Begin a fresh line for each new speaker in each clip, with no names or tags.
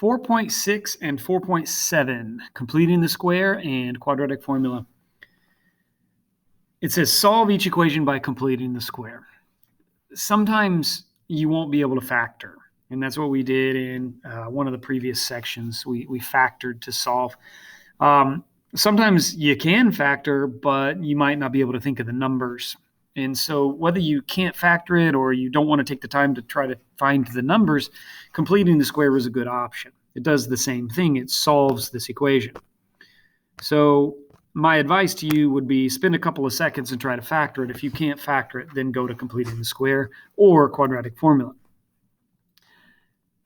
4.6 and 4.7, completing the square and quadratic formula. It says solve each equation by completing the square. Sometimes you won't be able to factor, and that's what we did in one of the previous sections. We factored to solve. Sometimes you can factor, but you might not be able to think of the numbers. And so whether you can't factor it or you don't want to take the time to try to find the numbers, completing the square is a good option. It does the same thing. It solves this equation. So my advice to you would be spend a couple of seconds and try to factor it. If you can't factor it, then go to completing the square or quadratic formula.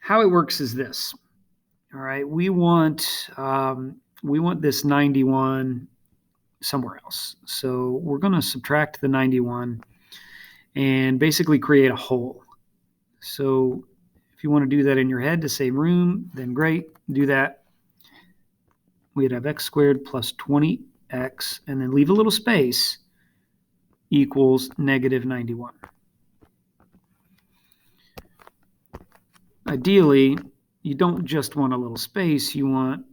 How it works is this. All right, we want this 91 somewhere else. So we're going to subtract the 91 and basically create a hole. So if you want to do that in your head to save room, then great, do that. We'd have x squared plus 20x, and then leave a little space, equals negative 91. Ideally, you don't just want a little space, you want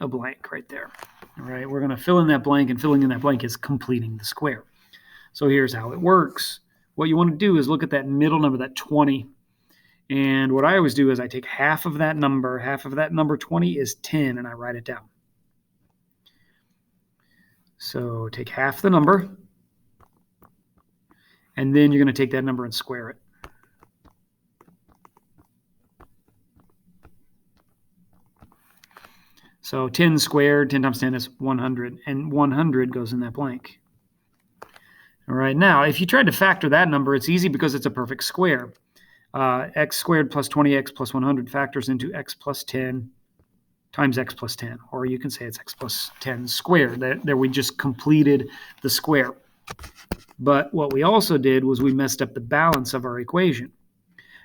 a blank right there. All right, we're going to fill in that blank, and filling in that blank is completing the square. So here's how it works. What you want to do is look at that middle number, that 20. And what I always do is I take half of that number 20 is 10, and I write it down. So take half the number, and then you're going to take that number and square it. So 10 squared, 10 times 10 is 100, and 100 goes in that blank. All right, now if you tried to factor that number, it's easy because it's a perfect square. X squared plus 20x plus 100 factors into x plus 10 times x plus 10, or you can say it's x plus 10 squared. There we just completed the square. But what we also did was we messed up the balance of our equation.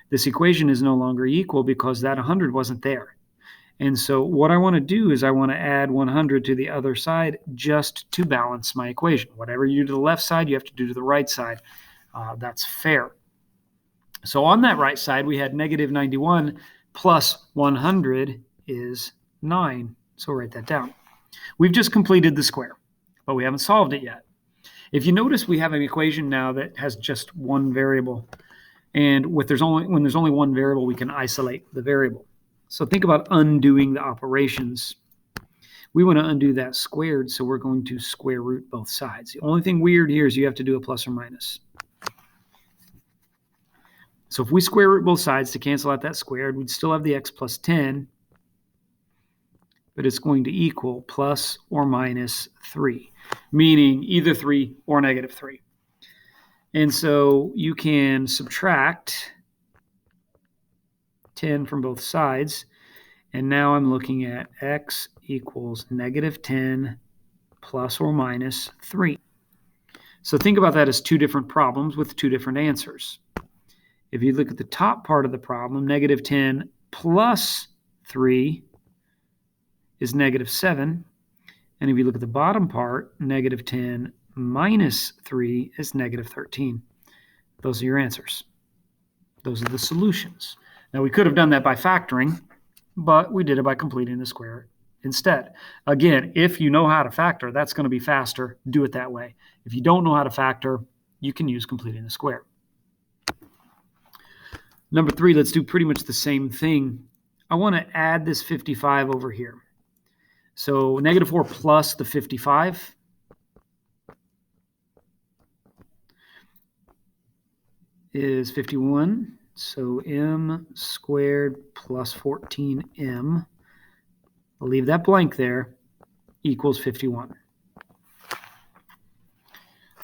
This equation is no longer equal because that 100 wasn't there. And so what I want to do is I want to add 100 to the other side just to balance my equation. Whatever you do to the left side, you have to do to the right side. That's fair. So on that right side, we had negative 91 plus 100 is 9. So write that down. We've just completed the square, but we haven't solved it yet. If you notice, we have an equation now that has just one variable. And when there's only one variable, we can isolate the variable. So think about undoing the operations. We want to undo that squared, so we're going to square root both sides. The only thing weird here is you have to do a plus or minus. So if we square root both sides to cancel out that squared, we'd still have the x plus 10, but it's going to equal plus or minus 3, meaning either 3 or negative 3. And so you can subtract 10 from both sides, and now I'm looking at x equals negative 10 plus or minus 3. So think about that as two different problems with two different answers. If you look at the top part of the problem, negative 10 plus 3 is negative 7. And if you look at the bottom part, negative 10 minus 3 is negative 13. Those are your answers. Those are the solutions. Now, we could have done that by factoring, but we did it by completing the square instead. Again, if you know how to factor, that's going to be faster. Do it that way. If you don't know how to factor, you can use completing the square. Number 3, let's do pretty much the same thing. I want to add this 55 over here. So negative 4 plus the 55 is 51. So m squared plus 14m, I'll leave that blank there, equals 51.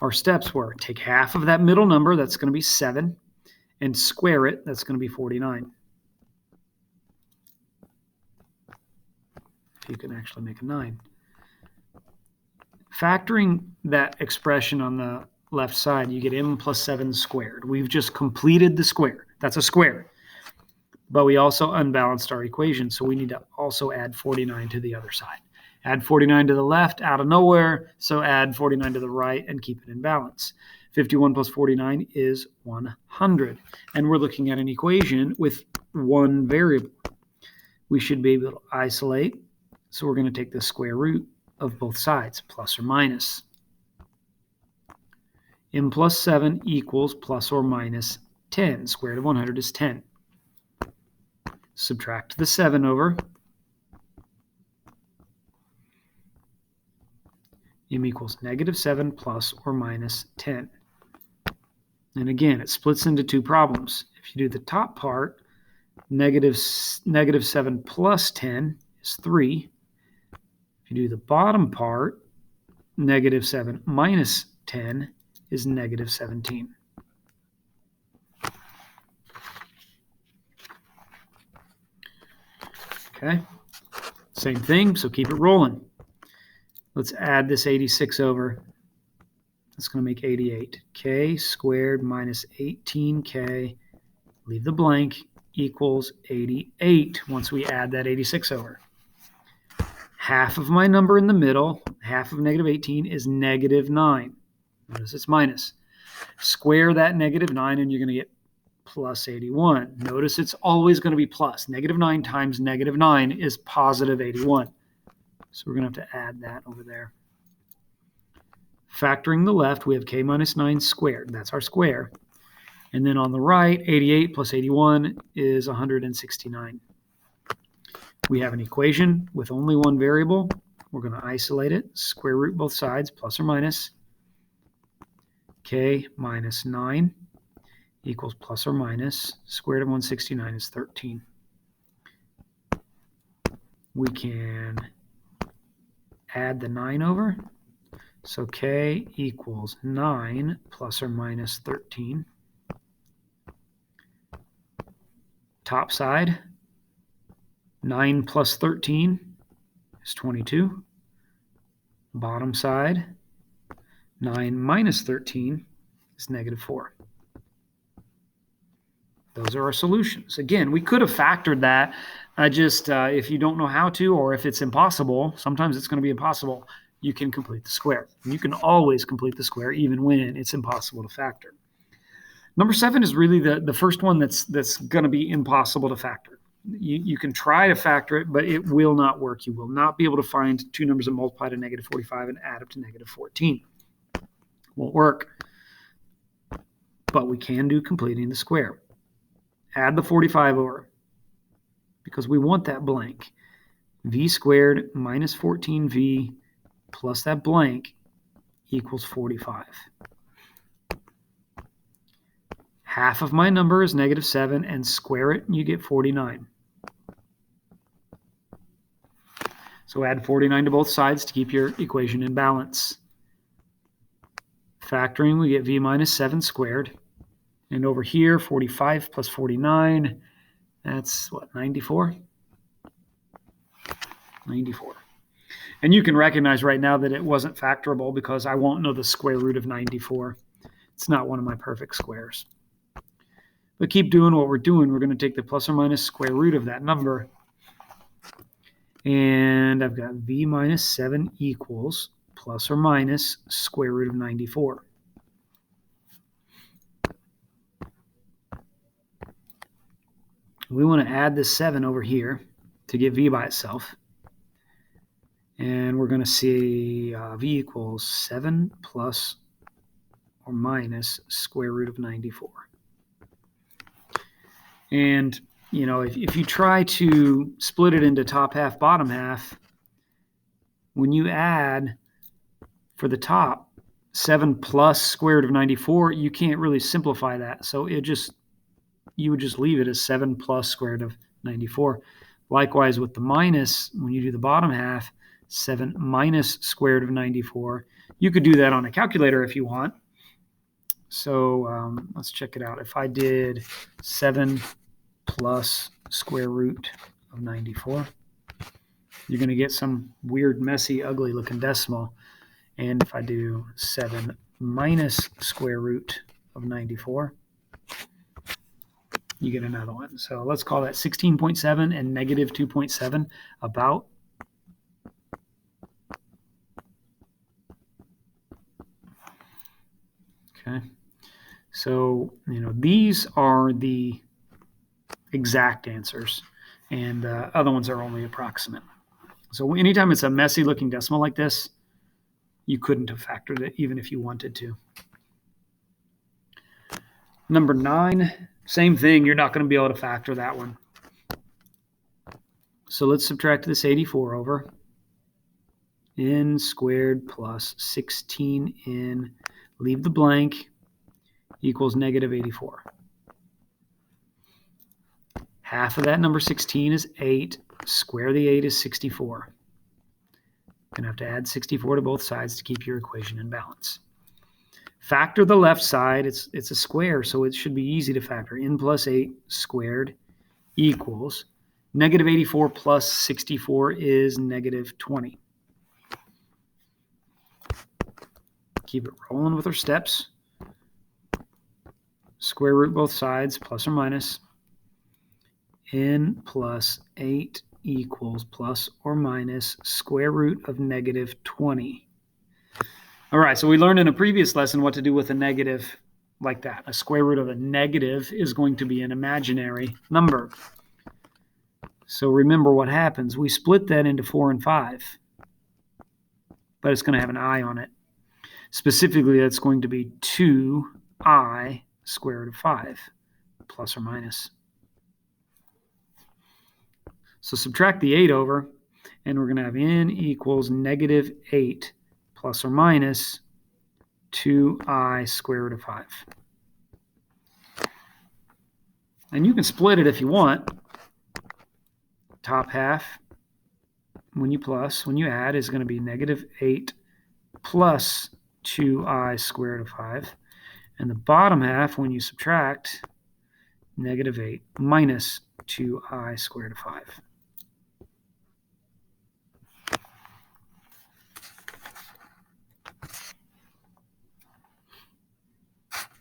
Our steps were take half of that middle number, that's going to be 7, and square it, that's going to be 49. If you can actually make a 9. Factoring that expression on the left side, you get m plus 7 squared. We've just completed the square. That's a square. But we also unbalanced our equation, so we need to also add 49 to the other side. Add 49 to the left out of nowhere, so add 49 to the right and keep it in balance. 51 plus 49 is 100. And we're looking at an equation with one variable. we should be able to isolate. So we're going to take the square root of both sides, plus or minus. M plus 7 equals plus or minus 10. Square root of 100 is 10. Subtract the 7 over. M equals negative 7 plus or minus 10. And again, it splits into two problems. If you do the top part, negative 7 plus 10 is 3. If you do the bottom part, negative 7 minus 10 is negative 17. Okay, same thing, so keep it rolling. Let's add this 86 over. That's going to make 88. K squared minus 18k, leave the blank, equals 88 once we add that 86 over. Half of my number in the middle, half of negative 18, is negative 9. Notice it's minus. Square that negative 9 and you're going to get plus 81. Notice it's always going to be plus. Negative 9 times negative 9 is positive 81. So we're going to have to add that over there. Factoring the left, we have k minus 9 squared. That's our square. And then on the right, 88 plus 81 is 169. We have an equation with only one variable. We're going to isolate it. Square root both sides, plus or minus. K minus 9 equals plus or minus. Square root of 169 is 13. We can add the 9 over. So k equals 9 plus or minus 13. Top side, 9 plus 13 is 22. Bottom side, 9 minus 13 is negative 4. Those are our solutions. Again, we could have factored that. If you don't know how to, or if it's impossible, sometimes it's going to be impossible, you can complete the square. You can always complete the square even when it's impossible to factor. Number 7 is really the first one that's going to be impossible to factor. You can try to factor it, but it will not work. You will not be able to find two numbers that multiply to negative 45 and add up to negative 14. Won't work. But we can do completing the square. Add the 45 over because we want that blank. V squared minus 14v plus that blank equals 45. Half of my number is negative 7, and square it, and you get 49. So add 49 to both sides to keep your equation in balance. Factoring, we get v minus 7 squared. And over here, 45 plus 49, that's what, 94? 94. And you can recognize right now that it wasn't factorable because I won't know the square root of 94. It's not one of my perfect squares. But keep doing what we're doing. We're going to take the plus or minus square root of that number. And I've got v minus 7 equals plus or minus square root of 94. We want to add this 7 over here to get v by itself. And we're going to see v equals 7 plus or minus square root of 94. And, you know, if you try to split it into top half, bottom half, when you add for the top 7 plus square root of 94, you can't really simplify that. So you would just leave it as 7 plus square root of 94. Likewise with the minus, when you do the bottom half, 7 minus square root of 94. You could do that on a calculator if you want. So let's check it out. If I did 7 plus square root of 94, you're going to get some weird, messy, ugly looking decimal. And if I do 7 minus square root of 94, you get another one. So let's call that 16.7 and negative 2.7 about. Okay. So, you know, these are the exact answers. and other ones are only approximate. So anytime it's a messy looking decimal like this, you couldn't have factored it even if you wanted to. Number 9, same thing. You're not going to be able to factor that one. So let's subtract this 84 over. N squared plus 16n, leave the blank, equals negative 84. Half of that number 16 is 8. Square the 8 is 64. You're going to have to add 64 to both sides to keep your equation in balance. Factor the left side. It's a square, so it should be easy to factor. N plus 8 squared equals negative 84 plus 64 is negative 20. Keep it rolling with our steps. Square root both sides, plus or minus. N plus 8 equals plus or minus square root of negative 20. All right, so we learned in a previous lesson what to do with a negative like that. A square root of a negative is going to be an imaginary number. So remember what happens. We split that into 4 and 5, but it's going to have an I on it. Specifically, that's going to be 2i square root of 5, plus or minus. So subtract the 8 over, and we're going to have n equals negative 8 plus or minus 2i square root of 5. And you can split it if you want. Top half, when you add, is going to be negative 8 plus 2i square root of 5. And the bottom half, when you subtract, negative 8 minus 2i square root of 5.